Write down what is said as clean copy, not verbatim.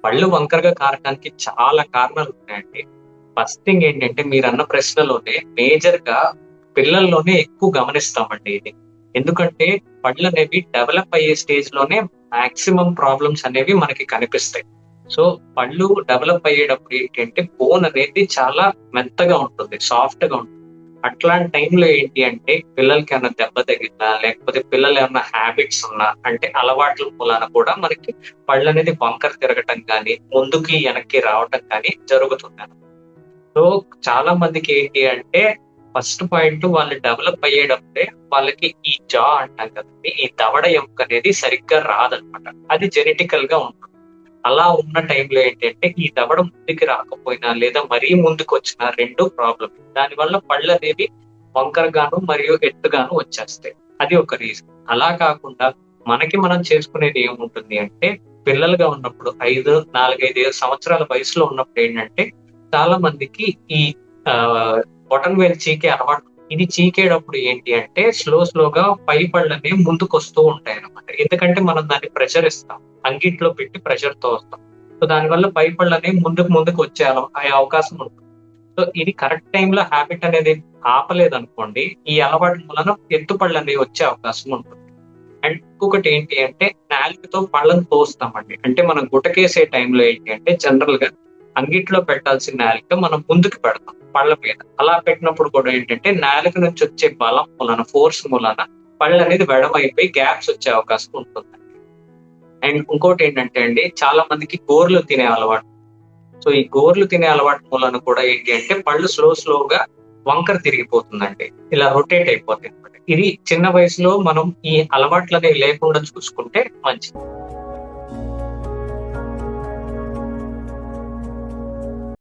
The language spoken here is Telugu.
పళ్ళు వంకరగా కారడానికి చాలా కారణాలు ఉన్నాయండి. ఫస్ట్ థింగ్ ఏంటంటే మీరన్న ప్రశ్నలోనే మేజర్ గా పిల్లల్లోనే ఎక్కువ గమనిస్తామండి ఇది. ఎందుకంటే పళ్ళనేవి డెవలప్ అయ్యే స్టేజ్ లోనే మాక్సిమం ప్రాబ్లమ్స్ అనేవి మనకి కనిపిస్తాయి. సో పళ్ళు డెవలప్ అయ్యేటప్పుడు ఏంటంటే బోన్ అనేది చాలా మెత్తగా ఉంటుంది, సాఫ్ట్ గా ఉంటుంది. అట్లాంటి టైంలో ఏంటి అంటే పిల్లలకి ఏమైనా దెబ్బ తగిలినా, లేకపోతే పిల్లలు ఏమైనా హ్యాబిట్స్ ఉన్నా, అంటే అలవాట్ల మూలాన కూడా మనకి పళ్ళు అనేది వంకర తిరగటం కానీ, ముందుకి వెనక్కి రావటం కానీ జరుగుతుంది. సో చాలా మందికి ఏంటి అంటే ఫస్ట్ పాయింట్ వాళ్ళు డెవలప్ అయ్యేటప్పుడే వాళ్ళకి ఈ జా అంటాం కదండి, ఈ దవడ ఎముక అనేది సరిగ్గా రాదనమాట. అది జెనెటికల్ గా ఉంటుంది. అలా ఉన్న టైంలో ఏంటంటే ఈ దవడ ముందుకు రాకపోయినా లేదా మరీ ముందుకు వచ్చినా రెండు ప్రాబ్లం. దానివల్ల పళ్ళు అనేవి వంకరగాను మరియు ఎత్తుగాను వచ్చేస్తాయి. అది ఒక రీజన్. అలా కాకుండా మనకి మనం చేసుకునేది ఏముంటుంది అంటే పిల్లలుగా ఉన్నప్పుడు 4-5 సంవత్సరాల వయసులో ఉన్నప్పుడు ఏంటంటే చాలా మందికి ఈ ఆ బొటన్ వేలు చీకే అలవాటు. ఇది చీకేటప్పుడు ఏంటి అంటే స్లోగా పై పళ్ళు అనేవి ముందుకు వస్తూ ఉంటాయి అన్నమాట. ఎందుకంటే మనం దాన్ని ప్రెషర్ ఇస్తాం, అంగిట్లో పెట్టి ప్రెషర్ తో వస్తాం. సో దానివల్ల పై పళ్ళు అనేవి ముందుకు వచ్చే అవకాశం ఉంటుంది. సో ఇది కరెక్ట్ టైంలో హ్యాబిట్ అనేది ఆపలేదనుకోండి, ఈ అలవాటు మూలన ఎత్తుపళ్ళు అనేవి వచ్చే అవకాశం ఉంటుంది. అండ్ ఇంకొకటి ఏంటి అంటే నాలుకతో పళ్ళను తోస్తామండి. అంటే మనం గుటకేసే టైంలో ఏంటి అంటే జనరల్ గా అంగిట్లో పెట్టాల్సిన నాలుక మనం ముందుకు పెడతాం పళ్ళ మీద. అలా పెట్టినప్పుడు కూడా ఏంటంటే నాలుక నుంచి వచ్చే బలం మూలన, ఫోర్స్ మూలన పళ్ళు అనేది వెడమైపోయి గ్యాప్స్ వచ్చే అవకాశం ఉంటుంది. అండ్ ఇంకోటి ఏంటంటే అండి, చాలా మందికి గోర్లు తినే అలవాటు. సో ఈ గోర్లు తినే అలవాటు మూలన కూడా ఏంటి అంటే పళ్ళు స్లోగా వంకర తిరిగిపోతుందండి, ఇలా రొటేట్ అయిపోతాయి అనమాట. ఇది చిన్న వయసులో మనం ఈ అలవాట్లు అనేవి లేకుండా చూసుకుంటే మంచిది.